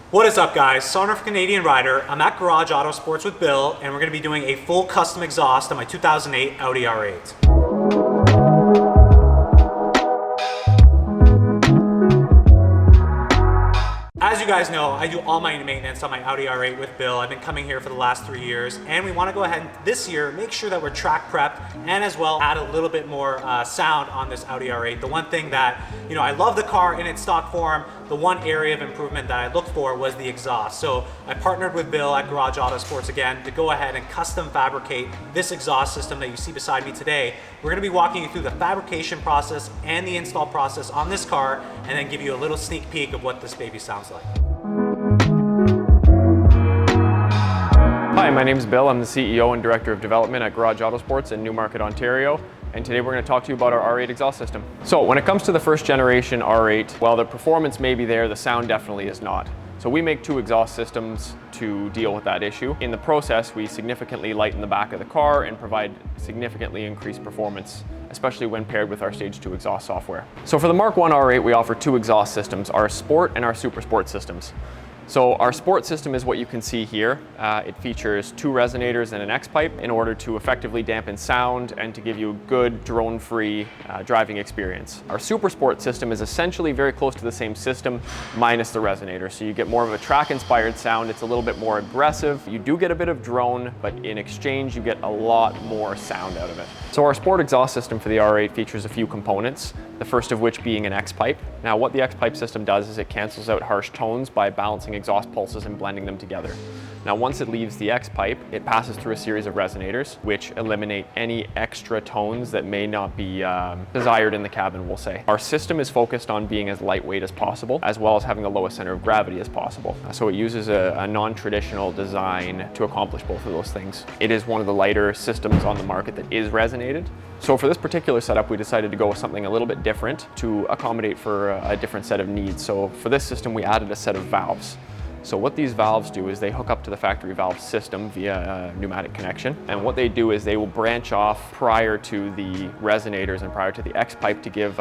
What is up, guys? Sonduren Canadian Rider. I'm at Garage Auto Sports with Bill, and we're going to be doing a full custom exhaust on my 2008 Audi R8. As you guys know, I do all my maintenance on my Audi R8 with Bill. I've been coming here for the last 3 years, and we want to go ahead and this year make sure that we're track prepped and as well add a little bit more sound on this Audi R8. The one thing that, I love the car in its stock form. The one area of improvement that I looked for was the exhaust. So I partnered with Bill at Garage Auto Sports again to go ahead and custom fabricate this exhaust system that you see beside me today. We're going to be walking you through the fabrication process and the install process on this car, and then give you a little sneak peek of what this baby sounds like. Hi, my name is Bill. I'm the CEO and Director of Development at Garage Auto Sports in Newmarket, Ontario. And today we're going to talk to you about our R8 exhaust system. So when it comes to the first generation R8, while the performance may be there, the sound definitely is not. So we make two exhaust systems to deal with that issue. In the process, we significantly lighten the back of the car and provide significantly increased performance, especially when paired with our Stage 2 exhaust software. So for the Mark 1 R8, we offer two exhaust systems, our Sport and our Super Sport systems. So our Sport system is what you can see here. It features two resonators and an X-pipe in order to effectively dampen sound and to give you a good drone-free driving experience. Our Super Sport system is essentially very close to the same system minus the resonator. So you get more of a track-inspired sound. It's a little bit more aggressive. You do get a bit of drone, but in exchange you get a lot more sound out of it. So our Sport exhaust system for the R8 features a few components, the first of which being an X-pipe. Now what the X-pipe system does is it cancels out harsh tones by balancing exhaust pulses and blending them together. Now once it leaves the X-pipe, it passes through a series of resonators which eliminate any extra tones that may not be desired in the cabin, we'll say. Our system is focused on being as lightweight as possible, as well as having the lowest center of gravity as possible. So it uses a non-traditional design to accomplish both of those things. It is one of the lighter systems on the market that is resonated. So for this particular setup, we decided to go with something a little bit different to accommodate for a different set of needs. So for this system, we added a set of valves. So what these valves do is they hook up to the factory valve system via a pneumatic connection. And what they do is they will branch off prior to the resonators and prior to the X-pipe to give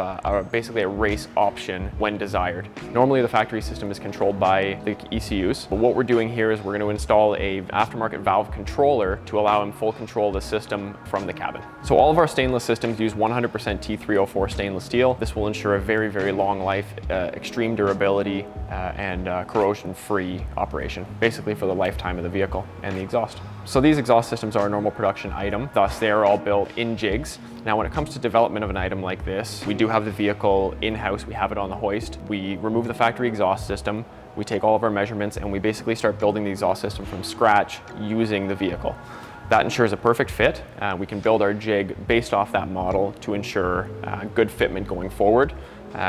basically a race option when desired. Normally the factory system is controlled by the ECUs, but what we're doing here is we're going to install a aftermarket valve controller to allow him full control of the system from the cabin. So all of our stainless systems use 100% T304 stainless steel. This will ensure a very, very long life, extreme durability, and corrosion-free operation, basically for the lifetime of the vehicle and the exhaust. So these exhaust systems are a normal production item, thus they are all built in jigs. Now when it comes to development of an item like this, we do have the vehicle in-house, we have it on the hoist. We remove the factory exhaust system, we take all of our measurements, and we basically start building the exhaust system from scratch using the vehicle. That ensures a perfect fit. We can build our jig based off that model to ensure good fitment going forward.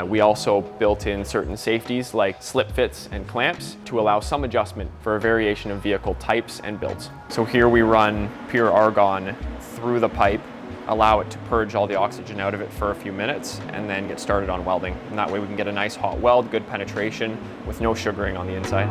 We also built in certain safeties like slip fits and clamps to allow some adjustment for a variation of vehicle types and builds. So here we run pure argon through the pipe, allow it to purge all the oxygen out of it for a few minutes, and then get started on welding. And that way we can get a nice hot weld, good penetration with no sugaring on the inside.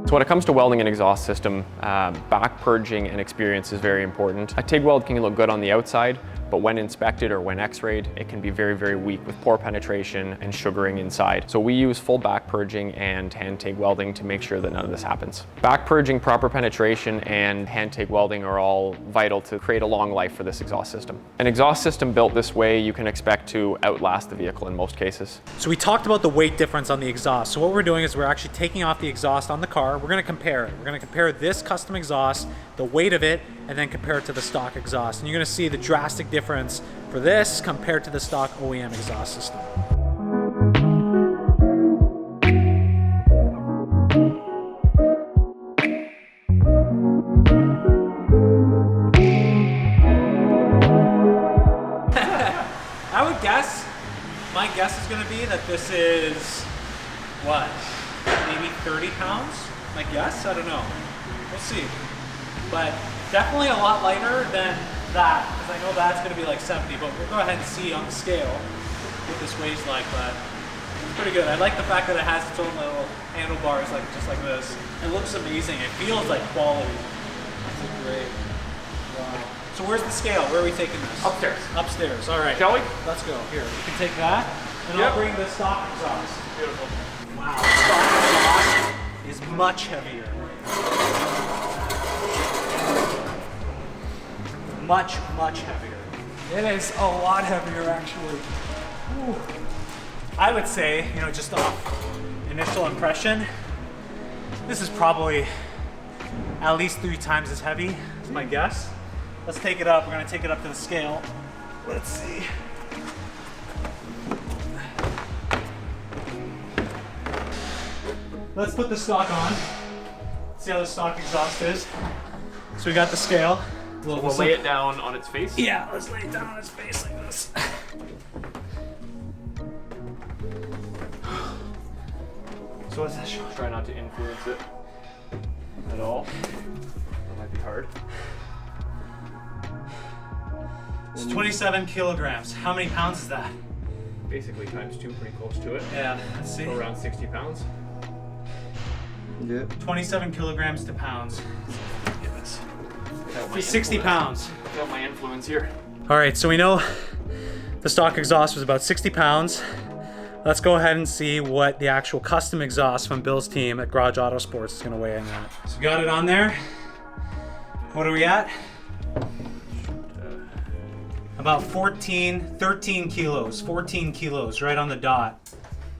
So when it comes to welding an exhaust system, back purging and experience is very important. A TIG weld can look good on the outside, but when inspected or when x-rayed, it can be very, very weak with poor penetration and sugaring inside. So we use full back purging and hand TIG welding to make sure that none of this happens. Back purging, proper penetration, and hand TIG welding are all vital to create a long life for this exhaust system. An exhaust system built this way, you can expect to outlast the vehicle in most cases. So we talked about the weight difference on the exhaust. So what we're doing is we're actually taking off the exhaust on the car. We're going to compare it. We're going to compare this custom exhaust, the weight of it, and then compare it to the stock exhaust. And you're going to see the drastic difference for this compared to the stock OEM exhaust system. I would guess, my guess is going to be that this is, what, maybe 30 pounds? My guess? I don't know. We'll see. But definitely a lot lighter than that, because I know that's going to be like 70, but we'll go ahead and see on the scale what this weighs like, but it's pretty good. I like the fact that it has its own little handlebars, just like this. It looks amazing. It feels like quality. It's great. Wow. So where's the scale? Where are we taking this? Upstairs. Upstairs, all right. Shall we? Let's go. Here, you can take that, and Yep. I'll bring the stock exhaust. Beautiful. Wow, the stock exhaust is much heavier. Much, much heavier. It is a lot heavier, actually. Ooh. I would say, you know, just off initial impression, this is probably at least 3 times as heavy, is my guess. Let's take it up. We're gonna take it up to the scale. Let's see. Let's put the stock on. See how the stock exhaust is. So we got the scale. We'll lay it down on its face. Yeah, let's lay it down on its face like this. So what's that show? Try not to influence it at all. That might be hard. It's 27 kilograms. How many pounds is that? Basically times 2, pretty close to it. Yeah, let's see. So around 60 pounds. Yeah. 27 kilograms to pounds. Give us. Without my 60 influence. pounds. Without my influence here. All right, so we know the stock exhaust was about 60 pounds. Let's go ahead and see what the actual custom exhaust from Bill's team at Garage Auto Sports is gonna weigh in at. So we got it on there. What are we at? About 13 kilos, 14 kilos, right on the dot.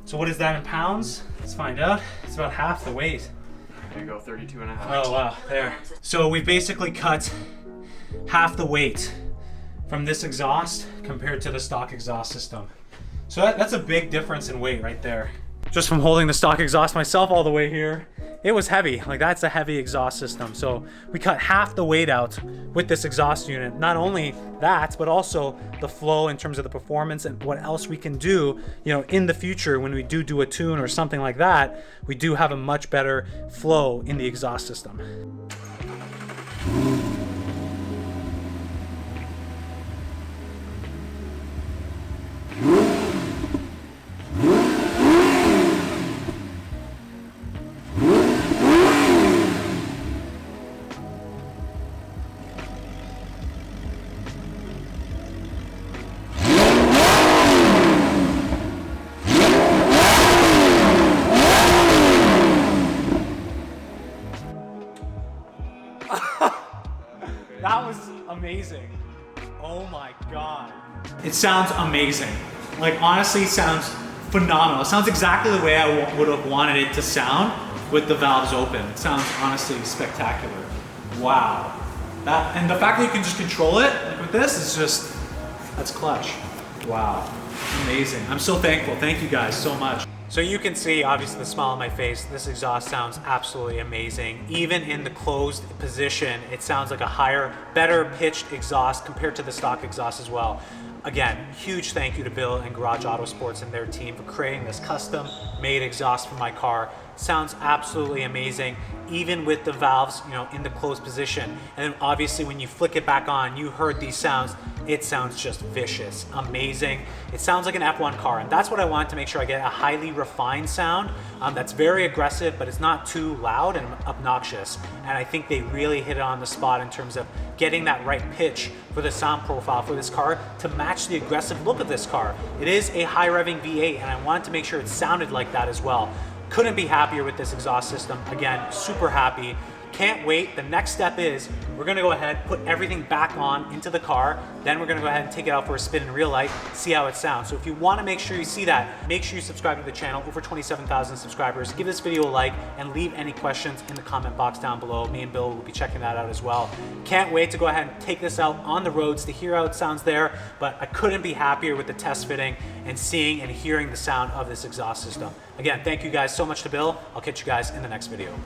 So what is that in pounds? Let's find out. It's about half the weight. There you go, 32 and a half. Oh wow, there. So we basically cut half the weight from this exhaust compared to the stock exhaust system. So that's a big difference in weight right there. Just from holding the stock exhaust myself all the way here, it was heavy. Like that's a heavy exhaust system. So we cut half the weight out with this exhaust unit. Not only that, but also the flow in terms of the performance and what else we can do, you know, in the future when we do a tune or something like that, we do have a much better flow in the exhaust system. That was amazing. Oh my God. It sounds amazing. Like honestly, it sounds phenomenal. It sounds exactly the way I would have wanted it to sound with the valves open. It sounds honestly spectacular. Wow. That, and the fact that you can just control it like with this is just, that's clutch. Wow. Amazing. I'm so thankful. Thank you guys so much. So you can see, obviously, the smile on my face. This exhaust sounds absolutely amazing. Even in the closed position, it sounds like a higher, better pitched exhaust compared to the stock exhaust as well. Again, huge thank you to Bill and Garage Auto Sports and their team for creating this custom-made exhaust for my car. Sounds absolutely amazing, even with the valves, you know, in the closed position. And then obviously when you flick it back on, you heard these sounds. It sounds just vicious, amazing. It sounds like an F1 car, and that's what I wanted to make sure I get a highly refined sound that's very aggressive, but it's not too loud and obnoxious. And I think they really hit it on the spot in terms of getting that right pitch for the sound profile for this car to match the aggressive look of this car. It is a high revving V8, and I wanted to make sure it sounded like that as well. Couldn't be happier with this exhaust system. Again, super happy. Can't wait. The next step is we're gonna go ahead, put everything back on into the car. Then we're gonna go ahead and take it out for a spin in real life, see how it sounds. So if you wanna make sure you see that, make sure you subscribe to the channel, over 27,000 subscribers. Give this video a like and leave any questions in the comment box down below. Me and Bill will be checking that out as well. Can't wait to go ahead and take this out on the roads to hear how it sounds there, but I couldn't be happier with the test fitting and seeing and hearing the sound of this exhaust system. Again, thank you guys so much to Bill. I'll catch you guys in the next video.